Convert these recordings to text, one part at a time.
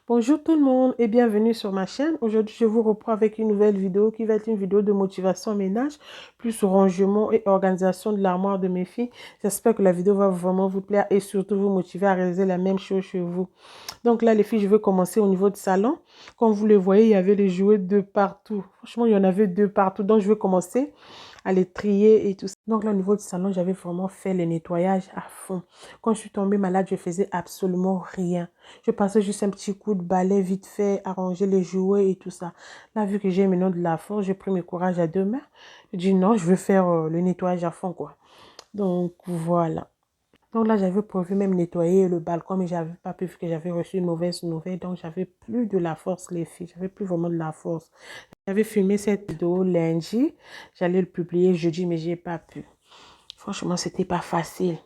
Bonjour tout le monde et bienvenue sur ma chaîne. Aujourd'hui, je vous reprends avec une nouvelle vidéo qui va être une vidéo de motivation ménage, plus rangement et organisation de l'armoire de mes filles. J'espère que la vidéo va vraiment vous plaire et surtout vous motiver à réaliser la même chose chez vous. Donc là, les filles, je vais commencer au niveau du salon. Comme vous le voyez, il y avait les jouets de partout. Franchement, il y en avait de partout. Donc, je vais commencer à les trier et tout ça. Donc là, au niveau du salon, j'avais vraiment fait le nettoyage à fond. Quand je suis tombée malade, je faisais absolument rien. Je passais juste un petit coup de balai vite fait, arranger les jouets et tout ça. Là, vu que j'ai maintenant de la force, j'ai pris mes courages à deux mains. Je dis non, je veux faire le nettoyage à fond, quoi. Donc, voilà. Donc là, j'avais prévu même nettoyer le balcon, mais j'avais pas pu vu que j'avais reçu une mauvaise nouvelle. Donc, j'avais plus de la force, les filles. J'avais plus vraiment de la force. J'avais filmé cette vidéo lundi. J'allais le publier jeudi, mais j'ai pas pu. Franchement, c'était pas facile.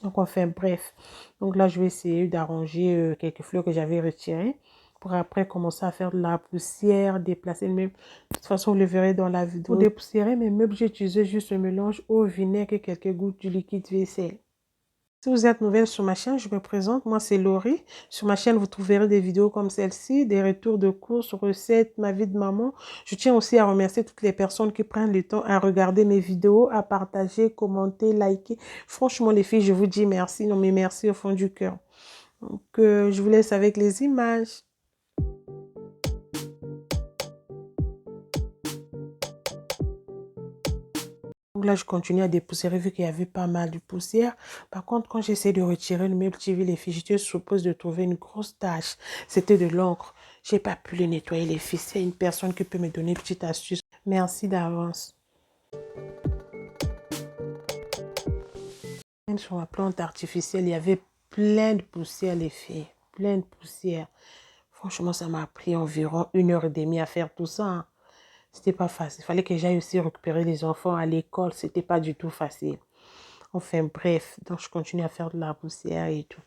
Donc, enfin, bref. Donc là, je vais essayer d'arranger quelques fleurs que j'avais retirées pour après commencer à faire de la poussière, déplacer le meuble. De toute façon, vous le verrez dans la vidéo. Pour dépoussiérer mes meubles, j'ai utilisé juste un mélange eau, vinaigre et quelques gouttes du liquide vaisselle. Si vous êtes nouvelle sur ma chaîne, je me présente. Moi, c'est Laurie. Sur ma chaîne, vous trouverez des vidéos comme celle-ci, des retours de courses, recettes, ma vie de maman. Je tiens aussi à remercier toutes les personnes qui prennent le temps à regarder mes vidéos, à partager, commenter, liker. Franchement, les filles, je vous dis merci. Non, mais merci au fond du cœur. Donc, je vous laisse avec les images. Donc là, je continue à dépoussiérer vu qu'il y avait pas mal de poussière. Par contre, quand j'essaie de retirer le meuble TV, les filles, j'étais supposée de trouver une grosse tache. C'était de l'encre. J'ai pas pu le nettoyer, les filles. C'est une personne qui peut me donner une petite astuce. Merci d'avance. Même sur ma plante artificielle, il y avait plein de poussière, les filles. Plein de poussière. Franchement, ça m'a pris environ 1h30 à faire tout ça, hein. C'était pas facile. Il fallait que j'aille aussi récupérer les enfants à l'école. C'était pas du tout facile. Enfin, bref. Donc, je continue à faire de la poussière et tout.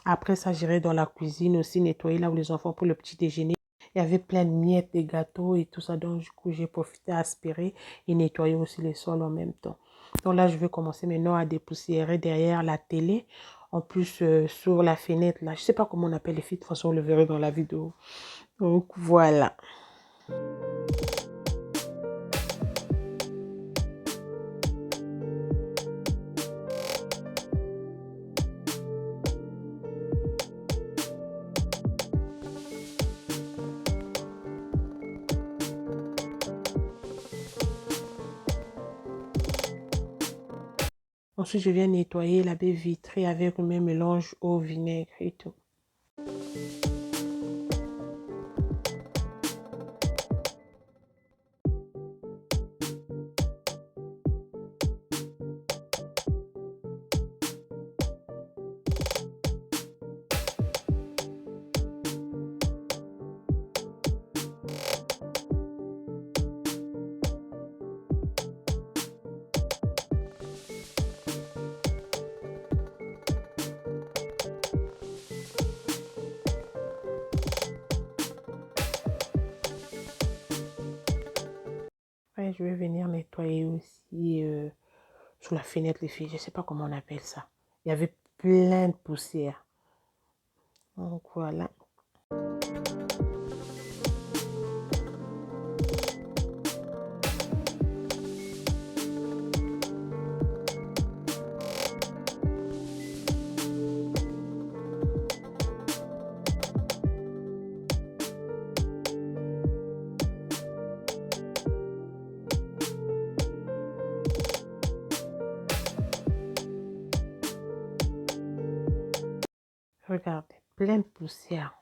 Après ça, j'irai dans la cuisine aussi nettoyer là où les enfants pour le petit déjeuner. Il y avait plein de miettes, de gâteaux et tout ça. Donc, du coup, j'ai profité à aspirer et nettoyer aussi les sols en même temps. Donc là, je vais commencer maintenant à dépoussiérer derrière la télé. En plus, sur la fenêtre là. Je sais pas comment on appelle les filles. De toute façon, on le verra dans la vidéo. Donc, voilà. Ensuite, je viens nettoyer la baie vitrée avec le même mélange au vinaigre et tout. Après, je vais venir nettoyer aussi sous la fenêtre, les filles. Je ne sais pas comment on appelle ça. Il y avait plein de poussière. Donc, voilà. Regardez, plein de poussière.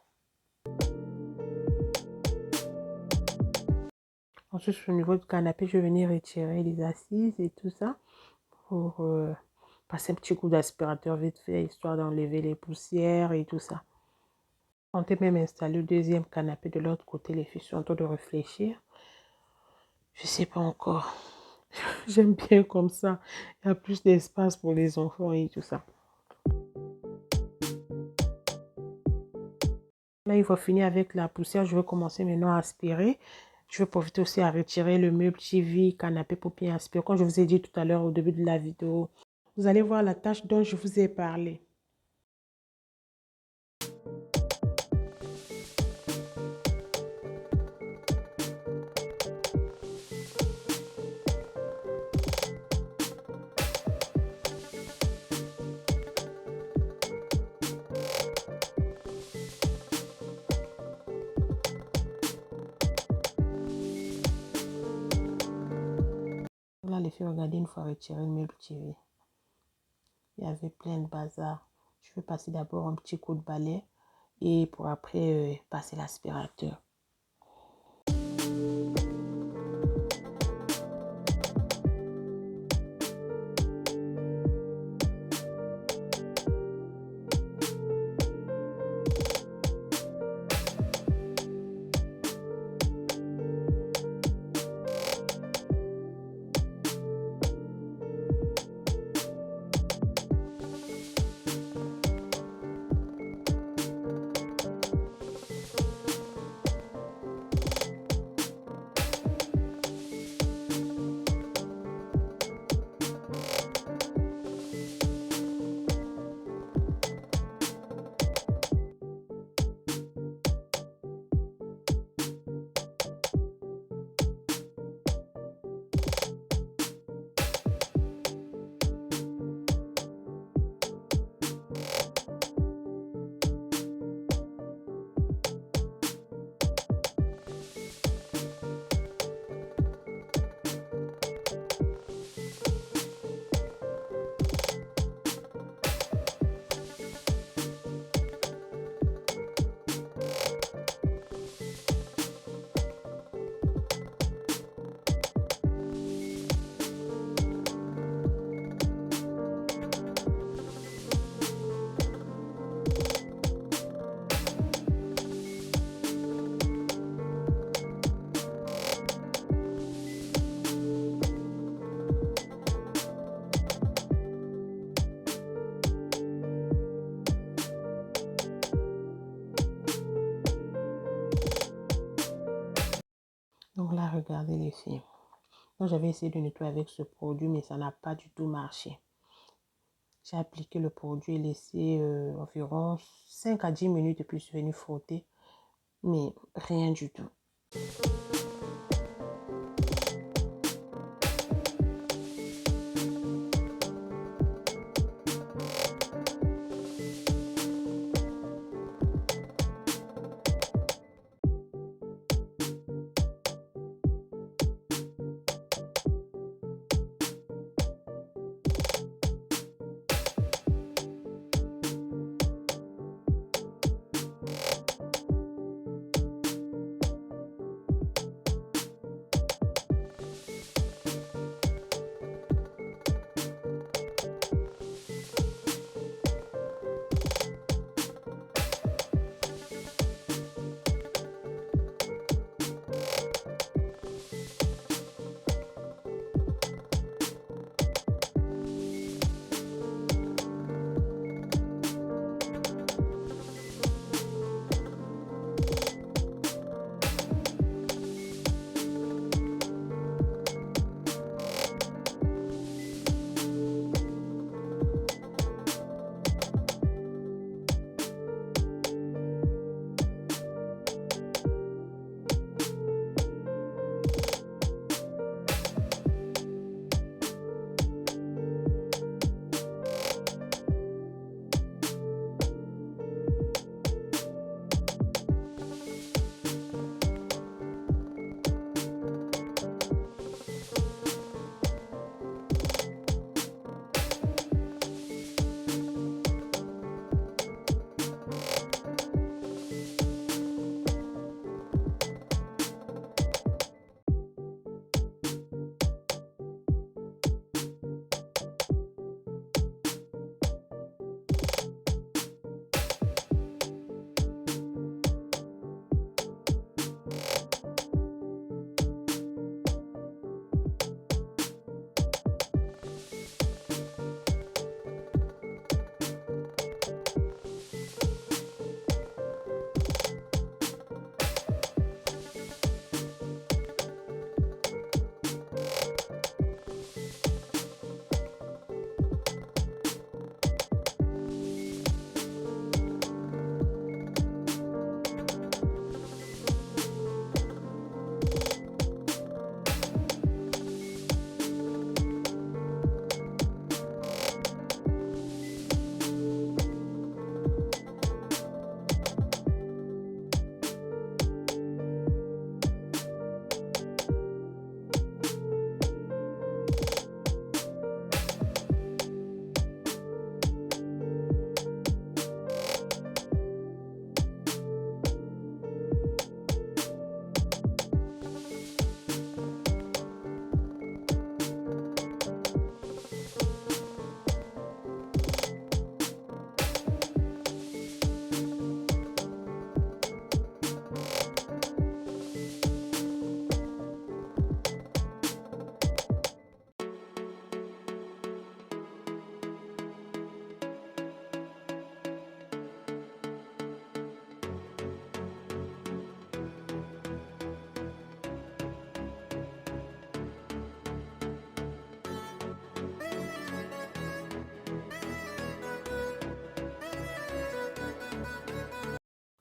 Ensuite, au niveau du canapé, je vais venir retirer les assises et tout ça pour passer un petit coup d'aspirateur vite fait, histoire d'enlever les poussières et tout ça. On peut même installer le deuxième canapé de l'autre côté. Les filles sont en train de réfléchir. Je ne sais pas encore. J'aime bien comme ça. Il y a plus d'espace pour les enfants et tout ça. Là, il faut finir avec la poussière. Je vais commencer maintenant à aspirer. Je vais profiter aussi à retirer le meuble TV, canapé pour bien aspirer. Comme je vous ai dit tout à l'heure au début de la vidéo, vous allez voir la tâche dont je vous ai parlé. là, les filles, regardez, une fois retiré le meuble TV. Il y avait plein de bazar. Je vais passer d'abord un petit coup de balai et pour après passer l'aspirateur. Donc là, regardez les filles. Donc j'avais essayé de nettoyer avec ce produit, mais ça n'a pas du tout marché. J'ai appliqué le produit et laissé environ 5 à 10 minutes et puis je suis venue frotter. Mais rien du tout.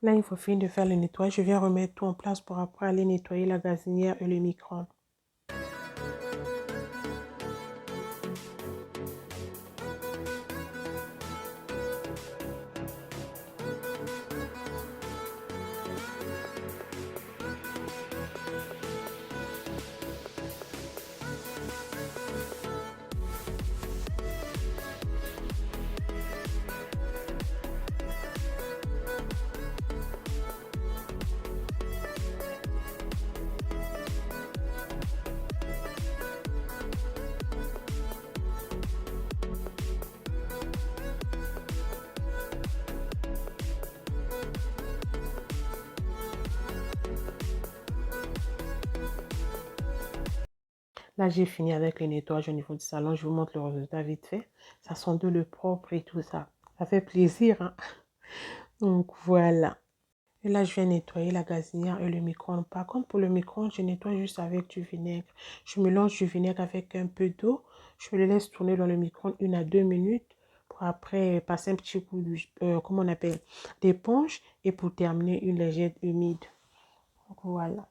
Là, il faut finir de faire le nettoyage. Je viens remettre tout en place pour après aller nettoyer la gazinière et le micro-ondes. Là, j'ai fini avec le nettoyage au niveau du salon. Je vous montre le résultat vite fait. Ça sent de le propre et tout ça. Ça fait plaisir, hein? Donc, voilà. Et là, je viens nettoyer la gazinière et le micro-ondes. Par contre, pour le micro-ondes, je nettoie juste avec du vinaigre. Je mélange du vinaigre avec un peu d'eau. Je le laisse tourner dans le micro-ondes 1 à 2 minutes. Pour après passer un petit coup de, comment on appelle, d'éponge. Et pour terminer, une légère humide. Donc, voilà.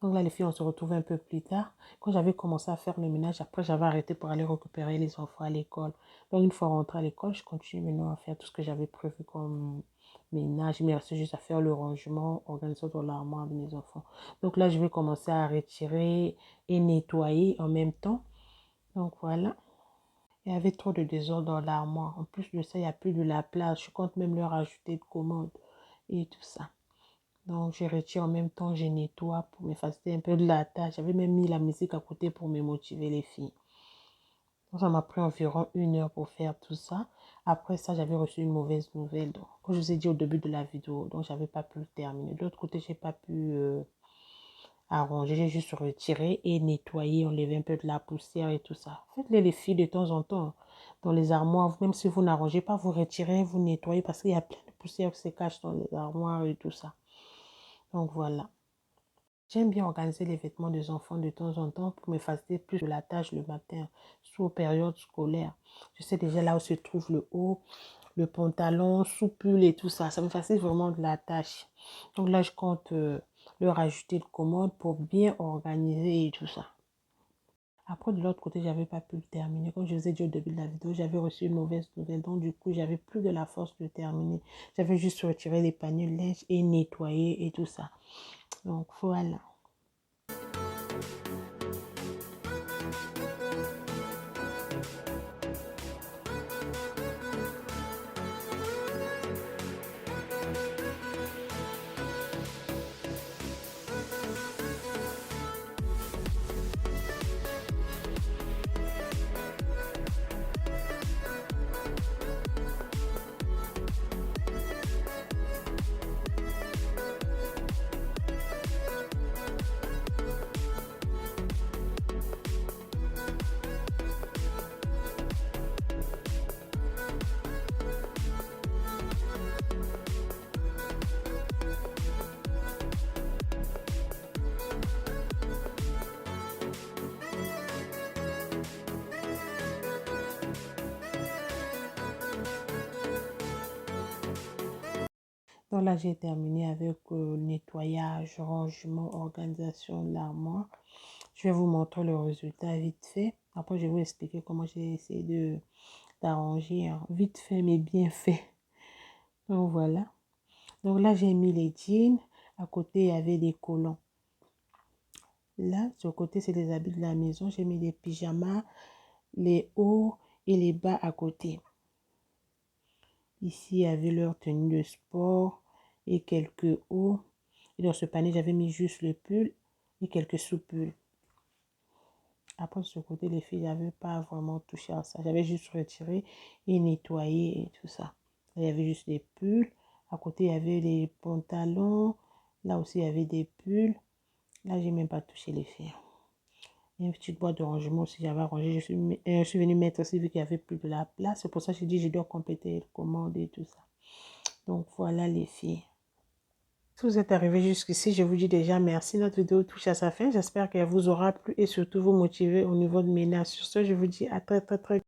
Donc là, les filles, on se retrouve un peu plus tard. Quand j'avais commencé à faire le ménage, après, j'avais arrêté pour aller récupérer les enfants à l'école. Donc, une fois rentrée à l'école, je continue maintenant à faire tout ce que j'avais prévu comme ménage. Il me restait juste à faire le rangement, organiser dans l'armoire de mes enfants. Donc là, je vais commencer à retirer et nettoyer en même temps. Donc, voilà. Il y avait trop de désordre dans l'armoire. En plus de ça, il n'y a plus de la place. Je compte même leur ajouter de commandes et tout ça. Donc, je retire en même temps, je nettoie pour me faciliter un peu de la tâche. J'avais même mis la musique à côté pour me motiver, les filles. Donc, ça m'a pris environ 1 heure pour faire tout ça. Après ça, j'avais reçu une mauvaise nouvelle. Donc, comme je vous ai dit au début de la vidéo, donc j'avais pas pu le terminer. De l'autre côté, j'ai pas pu arranger. J'ai juste retiré et nettoyé, enlevé un peu de la poussière et tout ça. Faites-les les filles de temps en temps. Dans les armoires, même si vous n'arrangez pas, vous retirez, vous nettoyez parce qu'il y a plein de poussière qui se cache dans les armoires et tout ça. Donc, voilà. J'aime bien organiser les vêtements des enfants de temps en temps pour me faciliter plus de la tâche le matin, sous aux périodes scolaires. Je sais déjà là où se trouve le haut, le pantalon, sous-pull et tout ça. Ça me facilite vraiment de la tâche. Donc là, je compte leur ajouter de commande pour bien organiser et tout ça. Après, de l'autre côté, j'avais pas pu le terminer. Comme je vous ai dit au début de la vidéo, j'avais reçu une mauvaise nouvelle. Donc, du coup, j'avais plus de la force de terminer. J'avais juste retiré les paniers de linge et nettoyé et tout ça. Donc, voilà. Donc là, j'ai terminé avec nettoyage, rangement, organisation de l'armoire. Je vais vous montrer le résultat vite fait. Après, je vais vous expliquer comment j'ai essayé d'arranger, hein, vite fait, mais bien fait. Donc voilà. Donc là, j'ai mis les jeans. À côté, il y avait des collants. Là, sur le côté, c'est les habits de la maison. J'ai mis des pyjamas, les hauts et les bas à côté. Ici, il y avait leur tenue de sport et quelques hauts. Et dans ce panier, j'avais mis juste le pull et quelques sous-pulls. Après, sur ce côté, les filles n'avaient pas vraiment touché à ça. J'avais juste retiré et nettoyé et tout ça. Il y avait juste des pulls. À côté, il y avait les pantalons. Là aussi, il y avait des pulls. Là, j'ai même pas touché les filles. Il y a une petite boîte de rangement aussi, j'avais rangé. Je suis venue mettre aussi vu qu'il n'y avait plus de la place. C'est pour ça que j'ai dit je dois compléter les commandes et tout ça. Donc, voilà les filles. Si vous êtes arrivé jusqu'ici, je vous dis déjà merci. Notre vidéo touche à sa fin. J'espère qu'elle vous aura plu et surtout vous motiver au niveau de ménage. Sur ce, je vous dis à très